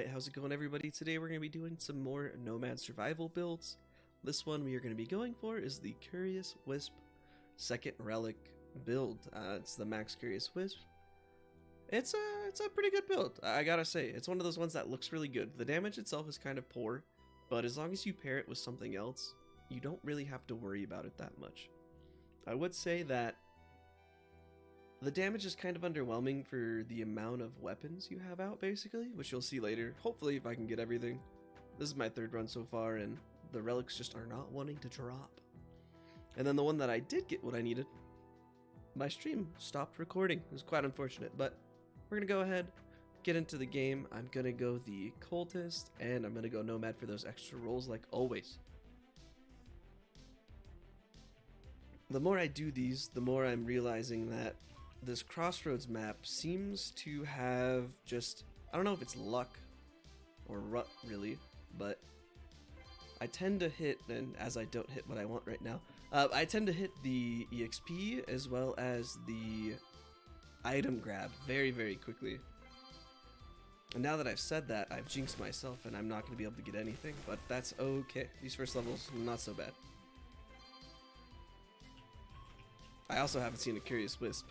Alright, how's it going everybody? Today we're going to be doing some more Nomad survival builds. This one we are going to be going for is the Curious Wisp second Relic build. It's the Max Curious Wisp. It's a pretty good build, I gotta say. It's one of those ones that looks really good. The damage itself is kind of poor, but as long as you pair it with something else, you don't really have to worry about it that much. I would say that the damage is kind of underwhelming for the amount of weapons you have out, basically, which you'll see later. Hopefully, if I can get everything. This is my third run so far, and the relics just are not wanting to drop. And then the one that I did get what I needed, my stream stopped recording. It was quite unfortunate, but we're going to go ahead, get into the game. I'm going to go the Cultist, and I'm going to go Nomad for those extra rolls like always. The more I do these, the more I'm realizing that this Crossroads map seems to have just, I don't know if it's luck or rut really, but I tend to hit, and as I don't hit what I want right now, I tend to hit the EXP as well as the item grab very, very quickly. And now that I've said that, I've jinxed myself and I'm not going to be able to get anything, but that's okay. These first levels, not so bad. I also haven't seen a Curious Wisp.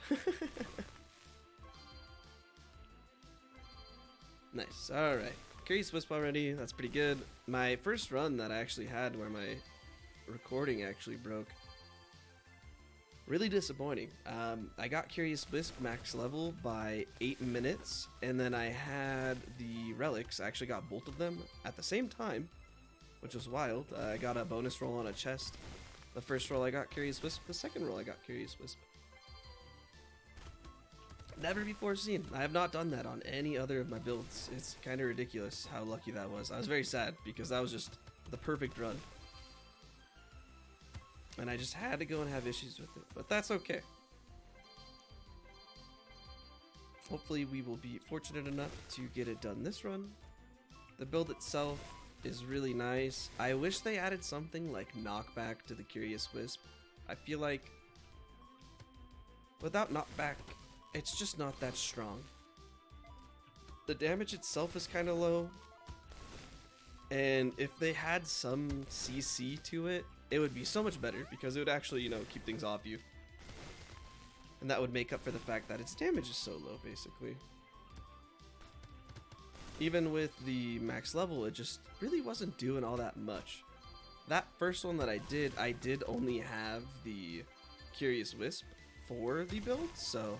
Nice, alright. Curious Wisp already, that's pretty good. My first run that I actually had where my recording actually broke. Really disappointing. I got Curious Wisp max level by 8 minutes, and then I had the relics. I actually got both of them at the same time, which was wild. I got a bonus roll on a chest. The first roll I got Curious Wisp, the second roll I got Curious Wisp. Never before seen. I have not done that on any other of my builds. It's kind of ridiculous how lucky that was. I was very sad because that was just the perfect run. And I just had to go and have issues with it, but that's okay. Hopefully we will be fortunate enough to get it done this run. The build itself is really nice. I wish they added something like knockback to the Curious Wisp. I feel like without knockback, it's just not that strong. The damage itself is kind of low, and if they had some CC to it, it would be so much better because it would actually, you know, keep things off you. And that would make up for the fact that its damage is so low, basically. Even with the max level, it just really wasn't doing all that much. That first one that I did only have the Curious Wisp for the build, so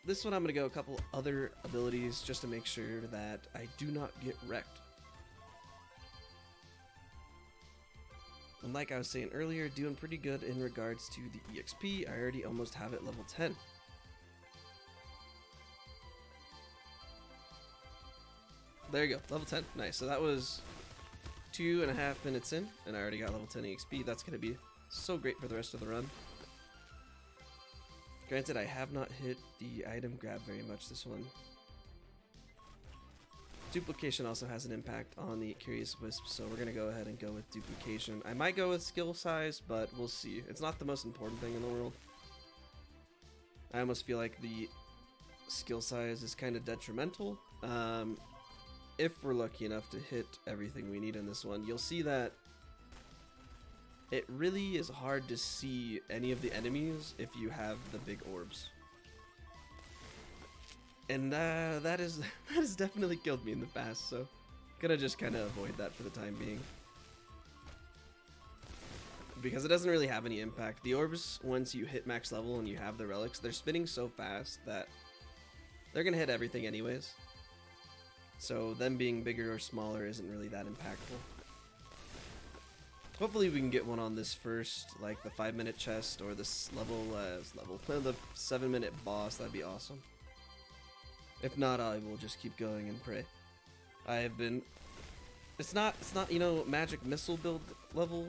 this one I'm going to go a couple other abilities just to make sure that I do not get wrecked. And like I was saying earlier, doing pretty good in regards to the EXP. I already almost have it level 10. There you go, level 10. Nice. So that was 2.5 minutes in, and I already got level 10 EXP. That's going to be so great for the rest of the run. Granted, I have not hit the item grab very much this one. Duplication also has an impact on the Curious Wisp, so we're going to go ahead and go with duplication. I might go with skill size, but we'll see. It's not the most important thing in the world. I almost feel like the skill size is kind of detrimental. If we're lucky enough to hit everything we need in this one, you'll see that it really is hard to see any of the enemies if you have the big orbs. And that has definitely killed me in the past, so I'm gonna just kind of avoid that for the time being. Because it doesn't really have any impact. The orbs, once you hit max level and you have the relics, they're spinning so fast that they're gonna hit everything anyways. So them being bigger or smaller isn't really that impactful. Hopefully we can get one on this first, like the 5-minute chest or this the 7-minute boss. That'd be awesome. If not, I will just keep going and pray. I have been, it's not, you know, magic missile build level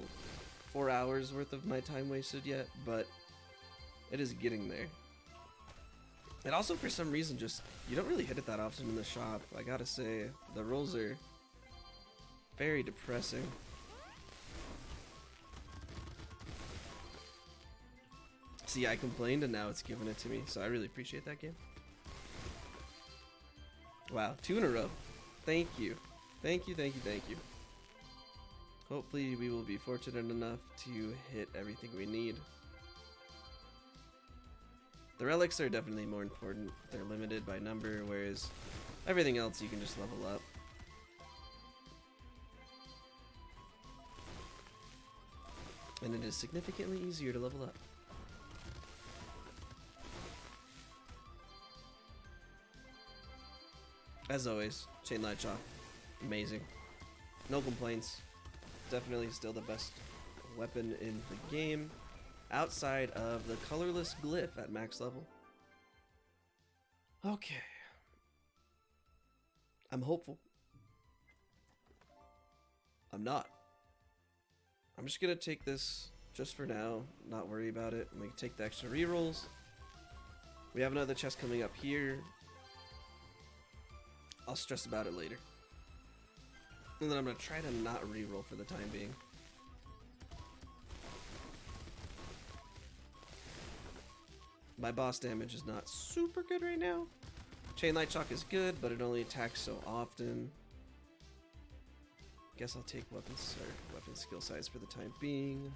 4 hours worth of my time wasted yet, but it is getting there. And also, for some reason, just, you don't really hit it that often in the shop. I gotta say, the rolls are very depressing. See, I complained and now it's giving it to me, so I really appreciate that game. Wow, 2 in a row. Thank you. Thank you, thank you, thank you. Hopefully we will be fortunate enough to hit everything we need. The relics are definitely more important. They're limited by number, whereas everything else you can just level up. And it is significantly easier to level up. As always, Chain Light Shock, amazing. No complaints. Definitely still the best weapon in the game, outside of the colorless glyph at max level. Okay. I'm hopeful. I'm not. I'm just gonna take this just for now, not worry about it. I'm gonna take the extra rerolls. We have another chest coming up here. I'll stress about it later. And then I'm gonna try to not reroll for the time being. My boss damage is not super good right now. Chain Light Shock is good, but it only attacks so often. Guess I'll take weapon skill size for the time being.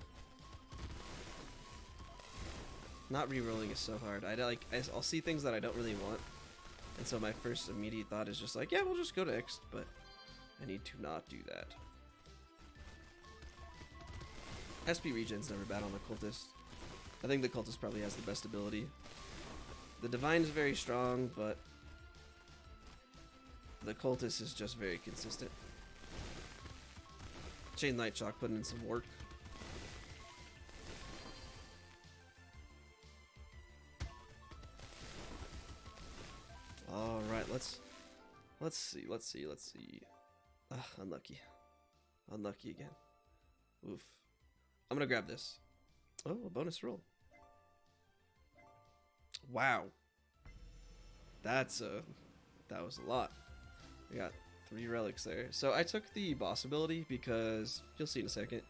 Not rerolling is so hard. I'll see things that I don't really want, and so my first immediate thought is just like, yeah, we'll just go to X, but I need to not do that. SP regen's never bad on the cultist. I think the cultist probably has the best ability. The divine is very strong, but the cultist is just very consistent. Chain Light Shock putting in some work. All right, let's see. Unlucky. Unlucky again. Oof. I'm gonna grab this. Oh, a bonus roll. Wow. That was a lot. We got 3 relics there. So I took the boss ability because you'll see in a second.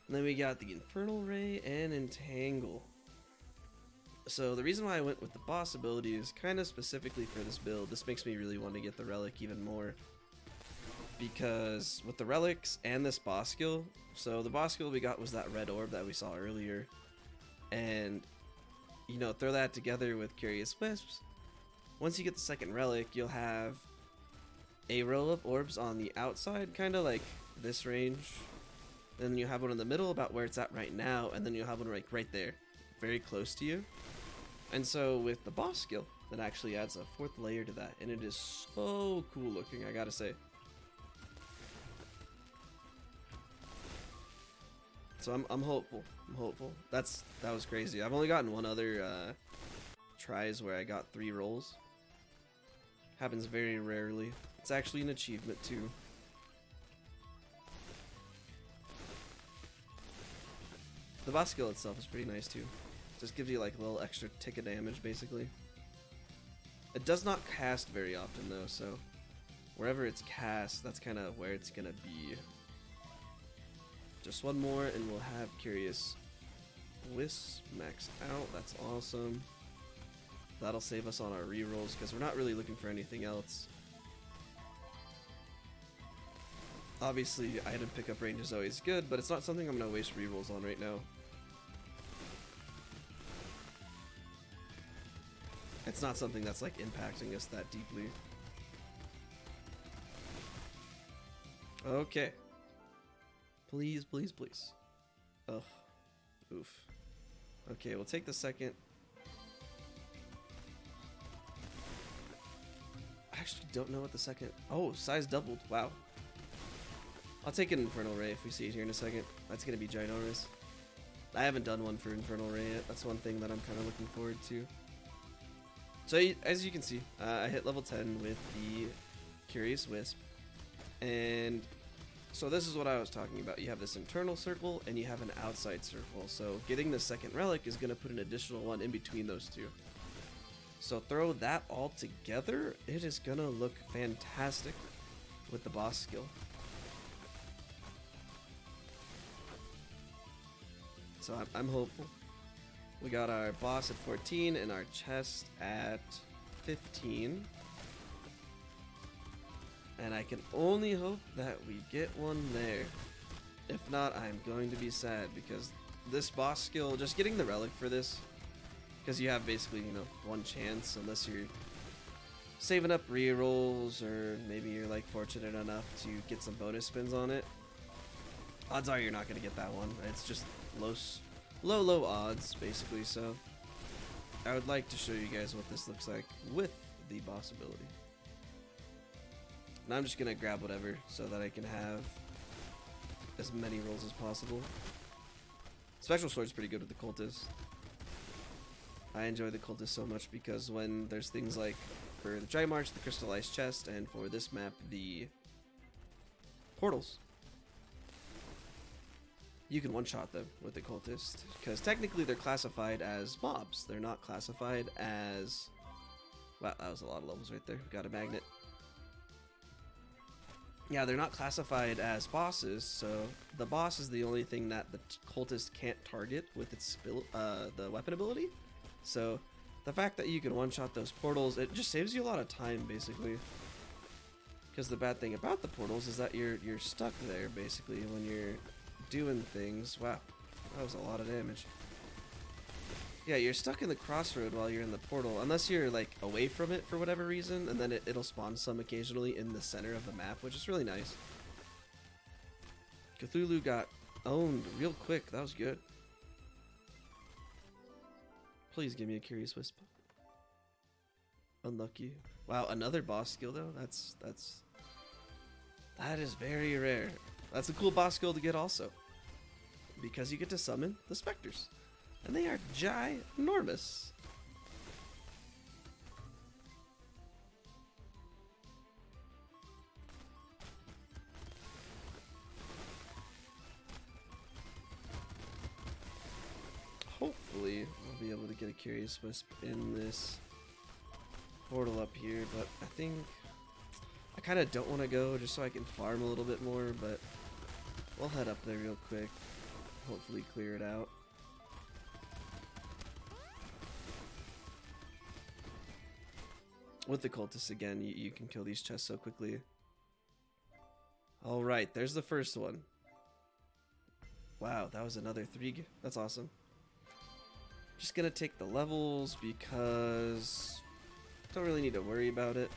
And then we got the Infernal Ray and Entangle. So the reason why I went with the boss ability is kind of specifically for this build. This makes me really want to get the relic even more, because with the relics and this boss skill, so the boss skill we got was that red orb that we saw earlier, and you know, throw that together with Curious Wisps. Once you get the second relic, you'll have a row of orbs on the outside, kind of like this range. Then you have one in the middle, about where it's at right now, and then you'll have one like right there, very close to you. And so with the boss skill, that actually adds a 4th layer to that, and it is so cool looking, I gotta say. So I'm hopeful. I'm hopeful. That was crazy. I've only gotten one other tries where I got 3 rolls. Happens very rarely. It's actually an achievement too. The boss skill itself is pretty nice too. Just gives you like a little extra tick of damage basically. It does not cast very often though, so wherever it's cast, that's kind of where it's gonna be. Just one more and we'll have Curious Wisp maxed out. That's awesome. That'll save us on our rerolls because we're not really looking for anything else. Obviously, item pickup range is always good, but it's not something I'm going to waste rerolls on right now. It's not something that's like impacting us that deeply. Okay. Please, please, please. Ugh. Oof. Okay, we'll take the second. I actually don't know what the second... Oh, size doubled. Wow. I'll take an Infernal Ray if we see it here in a second. That's going to be ginormous. I haven't done one for Infernal Ray yet. That's one thing that I'm kind of looking forward to. So, as you can see, I hit level 10 with the Curious Wisp. And so this is what I was talking about. You have this internal circle and you have an outside circle. So getting the second relic is going to put an additional one in between those two. So throw that all together, it is going to look fantastic with the boss skill. So I'm hopeful. We got our boss at 14 and our chest at 15. And I can only hope that we get one there. If not, I'm going to be sad because this boss skill, just getting the relic for this, because you have basically, you know, one chance unless you're saving up rerolls or maybe you're like fortunate enough to get some bonus spins on it. Odds are you're not going to get that one. It's just low odds basically, so I would like to show you guys what this looks like with the boss ability. And I'm just going to grab whatever so that I can have as many rolls as possible. Spectral Sword's pretty good with the Cultist. I enjoy the Cultist so much because when there's things like for the Dry March, the Crystallized Chest, and for this map, the portals, you can one-shot them with the Cultist because technically they're classified as mobs. They're not classified as... Wow, that was a lot of levels right there. Got a magnet. Yeah, they're not classified as bosses, so the boss is the only thing that the cultist can't target with its the weapon ability. So the fact that you can one-shot those portals, it just saves you a lot of time, basically. Because the bad thing about the portals is that you're stuck there, basically, when you're doing things. Wow, that was a lot of damage. Yeah, you're stuck in the crossroad while you're in the portal, unless you're like away from it for whatever reason, and then it'll spawn some occasionally in the center of the map, which is really nice. Cthulhu got owned real quick. That was good. Please give me a Curious Wisp. Unlucky. Wow, another boss skill though. That is very rare. That's a cool boss skill to get also, because you get to summon the specters. And they are ginormous. Hopefully, we'll be able to get a Curious Wisp in this portal up here, but I think I kind of don't want to go just so I can farm a little bit more, but we'll head up there real quick. Hopefully clear it out. With the cultists again, you can kill these chests so quickly. Alright, there's the first one. Wow, that was another 3. That's awesome. Just gonna take the levels because don't really need to worry about it.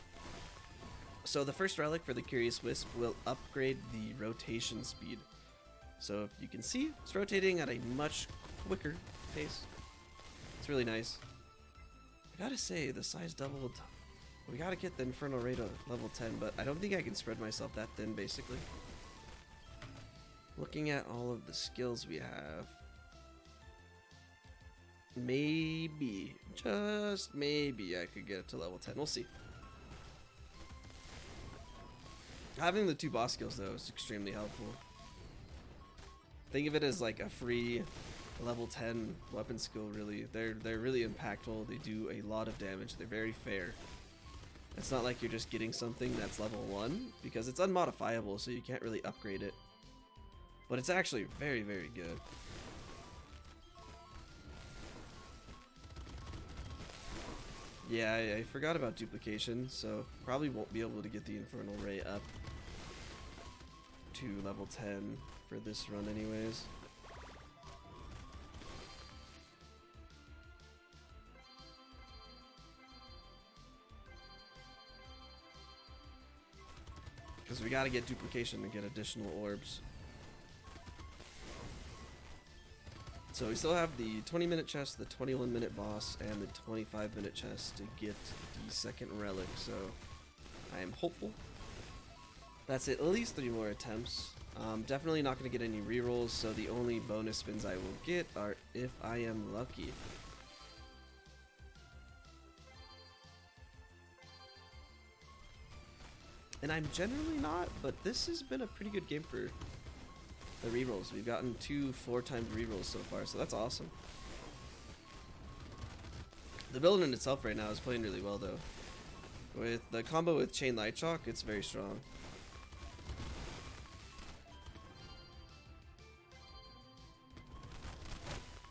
So the first relic for the Curious Wisp will upgrade the rotation speed. So if you can see, it's rotating at a much quicker pace. It's really nice. I gotta say, the size doubled. We gotta get the Infernal Ray to level 10, but I don't think I can spread myself that thin, basically. Looking at all of the skills we have, maybe, just maybe, I could get it to level 10. We'll see. Having the 2 boss skills, though, is extremely helpful. Think of it as like a free level 10 weapon skill, really. They're really impactful. They do a lot of damage. They're very fair. It's not like you're just getting something that's level 1, because it's unmodifiable, so you can't really upgrade it. But it's actually very, very good. Yeah, I forgot about duplication, so probably won't be able to get the Infernal Ray up to level 10 for this run anyways. Because we gotta get duplication to get additional orbs. So we still have the 20-minute chest, the 21-minute boss, and the 25-minute chest to get the second relic, so I am hopeful. That's at least 3 more attempts. Definitely not going to get any rerolls, so the only bonus spins I will get are if I am lucky. And I'm generally not, but this has been a pretty good game for the rerolls. We've gotten 2 4-timed rerolls so far, so that's awesome. The build in itself right now is playing really well, though. With the combo with Chain Light Shock, it's very strong.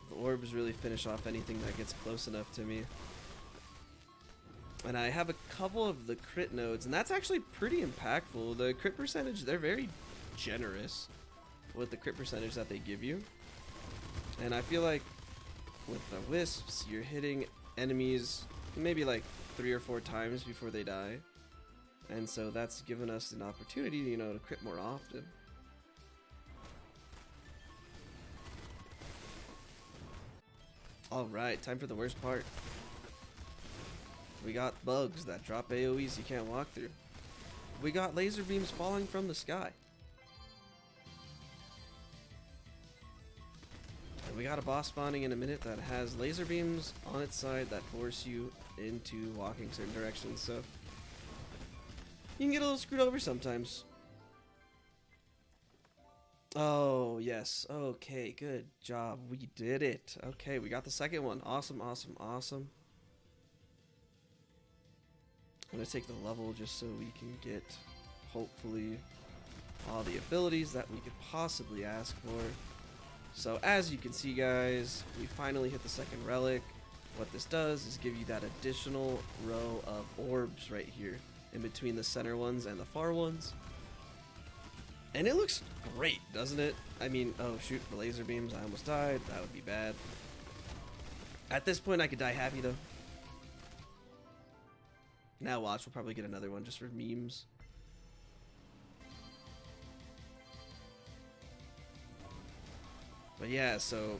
The orbs really finish off anything that gets close enough to me. And I have a couple of the crit nodes, and that's actually pretty impactful. The crit percentage, they're very generous with the crit percentage that they give you. And I feel like with the Wisps, you're hitting enemies maybe like 3 or 4 times before they die. And so that's given us an opportunity, you know, to crit more often. Alright, time for the worst part. We got bugs that drop AoEs you can't walk through. We got laser beams falling from the sky. And we got a boss spawning in a minute that has laser beams on its side that force you into walking certain directions, so you can get a little screwed over sometimes. Oh, yes. Okay, good job. We did it. Okay, we got the second one. Awesome, awesome, awesome. I'm going to take the level just so we can get, hopefully, all the abilities that we could possibly ask for. So as you can see, guys, we finally hit the second relic. What this does is give you that additional row of orbs right here in between the center ones and the far ones. And it looks great, doesn't it? I mean, oh shoot, the laser beams, I almost died. That would be bad. At this point, I could die happy though. Now watch, we'll probably get another one just for memes. But yeah, so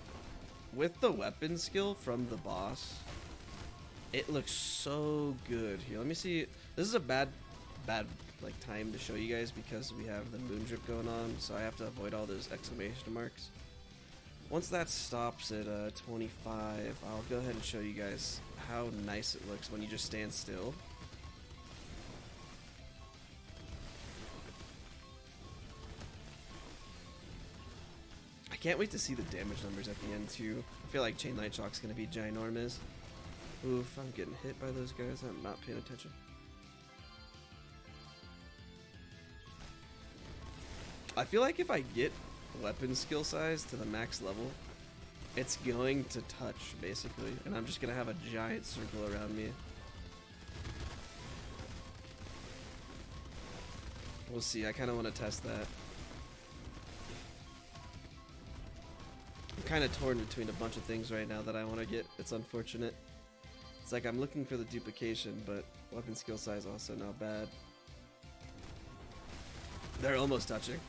with the weapon skill from the boss, it looks so good. Here, let me see. This is a bad like time to show you guys because we have the moon drip going on, so I have to avoid all those exclamation marks. Once that stops at 25, I'll go ahead and show you guys how nice it looks when you just stand still. I can't wait to see the damage numbers at the end too. I feel like Chain Light Shock's gonna be ginormous. Oof, I'm getting hit by those guys. I'm not paying attention. I feel like if I get weapon skill size to the max level, it's going to touch, basically. And I'm just going to have a giant circle around me. We'll see. I kind of want to test that. I'm kind of torn between a bunch of things right now that I want to get. It's unfortunate. It's like I'm looking for the duplication, but weapon skill size also not bad. They're almost touching.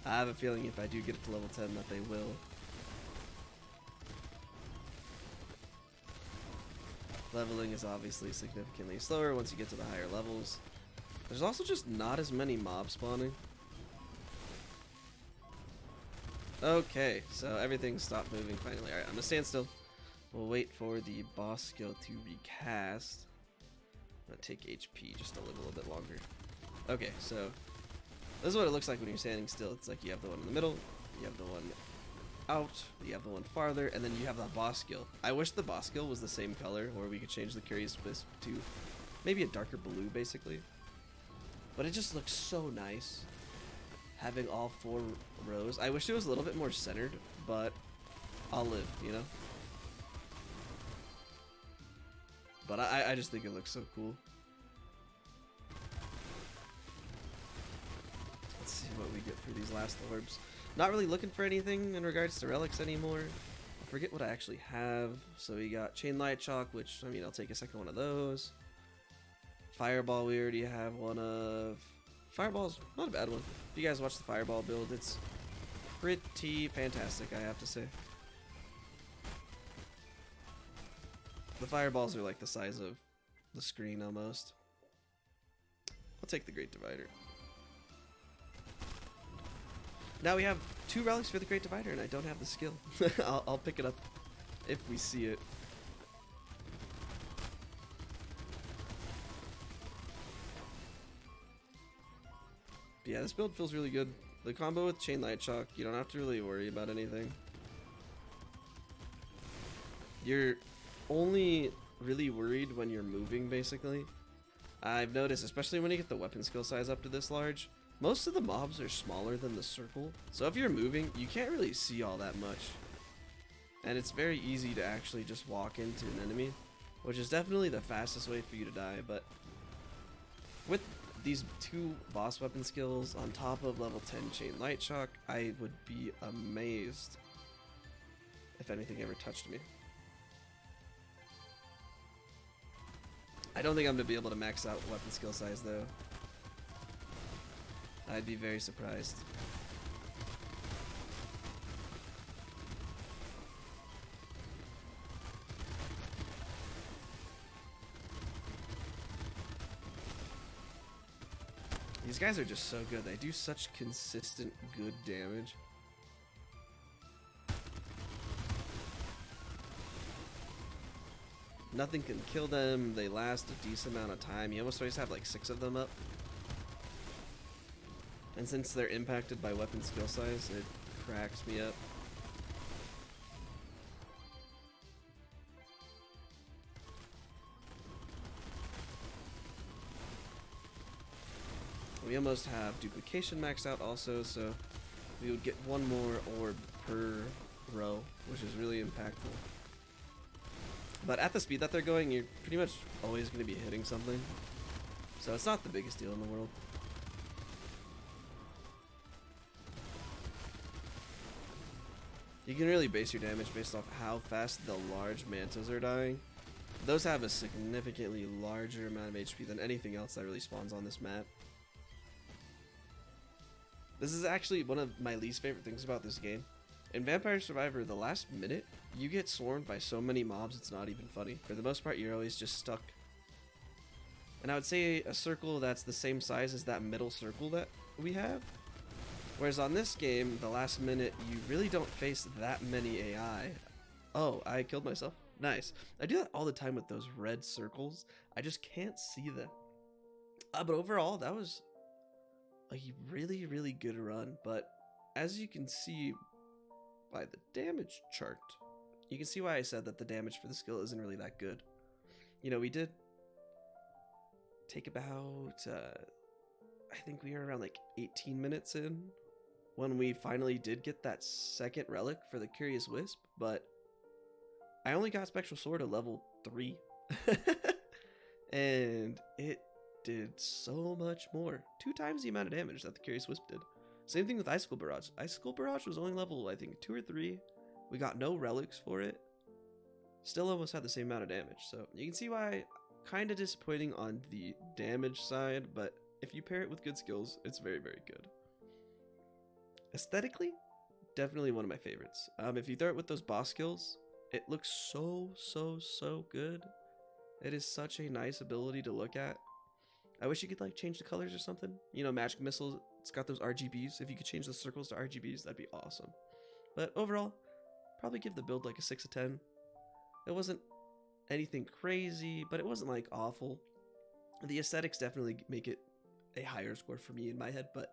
I have a feeling if I do get it to level 10 that they will. Leveling is obviously significantly slower once you get to the higher levels. There's also just not as many mobs spawning. Okay, so everything stopped moving finally. Alright, I'm gonna stand still. We'll wait for the boss skill to recast. I'm gonna take HP just a little bit longer. Okay, so this is what it looks like when you're standing still. It's like you have the one in the middle, you have the one out, you have the one farther, and then you have the boss skill. I wish the boss skill was the same color, or we could change the Curios Wisp to maybe a darker blue, basically. But it just looks so nice, having all 4 rows. I wish it was a little bit more centered, but I'll live, you know? But I just think it looks so cool. Let's see what we get for these last orbs. Not really looking for anything in regards to relics anymore. I forget what I actually have. So we got Chain Light Shock, which, I mean, I'll take a second one of those. Fireball, we already have one of. Fireball's not a bad one. If you guys watch the Fireball build, it's pretty fantastic, I have to say. The Fireballs are like the size of the screen almost. I'll take the Great Divider. Now we have 2 relics for the Great Divider, and I don't have the skill. I'll pick it up if we see it. But yeah, this build feels really good. The combo with Chain Light Shock, you don't have to really worry about anything. You're only really worried when you're moving, basically. I've noticed, especially when you get the weapon skill size up to this large, most of the mobs are smaller than the circle, so if you're moving, you can't really see all that much. And it's very easy to actually just walk into an enemy which is definitely the fastest way for you to die, but with these 2 boss weapon skills on top of level 10 Chain Light Shock, I would be amazed if anything ever touched me. I don't think I'm going to be able to max out weapon skill size though. I'd be very surprised. These guys are just so good. They do such consistent good damage. Nothing can kill them. They last a decent amount of time. You almost always have like 6 of them up. And since they're impacted by weapon skill size, it cracks me up. We almost have duplication maxed out also, so we would get 1 more orb per row, which is really impactful. But at the speed that they're going, you're pretty much always going to be hitting something. So it's not the biggest deal in the world. You can really base your damage based off how fast the large mantas are dying. Those have a significantly larger amount of HP than anything else that really spawns on this map. This is actually one of my least favorite things about this game. In Vampire Survivor, the last minute, you get swarmed by so many mobs it's not even funny. For the most part, you're always just stuck. And I would say a circle that's the same size as that middle circle that we have. Whereas on this game, the last minute, you really don't face that many AI. Oh, I killed myself. Nice. I do that all the time with those red circles. I just can't see them. But overall, that was a really, really good run. But as you can see by the damage chart, you can see why I said that the damage for the skill isn't really that good. You know, we did take about, I think we were around like 18 minutes in when we finally did get that second relic for the Curious Wisp, but I only got Spectral Sword at level 3. And it did so much more. 2 times the amount of damage that the Curious Wisp did. Same thing with Icicle Barrage. Icicle Barrage was only level, I think, 2 or 3. We got no relics for it. Still almost had the same amount of damage. So you can see why kind of disappointing on the damage side, but if you pair it with good skills, it's very, very good. Aesthetically, definitely one of my favorites. If you throw it with those boss skills, it looks so good. It is such a nice ability to look at. I wish you could like change the colors or something. You know, Magic Missile, it's got those RGBs. If you could change the circles to RGBs, that'd be awesome. But overall, probably give the build like a 6 of 10. It wasn't anything crazy, but it wasn't like awful. The aesthetics definitely make it a higher score for me in my head, but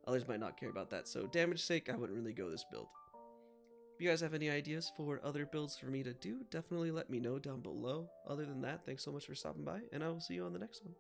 others might not care about that. So damage sake, I wouldn't really go this build. If you guys have any ideas for other builds for me to do, definitely let me know down below. Other than that, thanks so much for stopping by, and I will see you on the next one.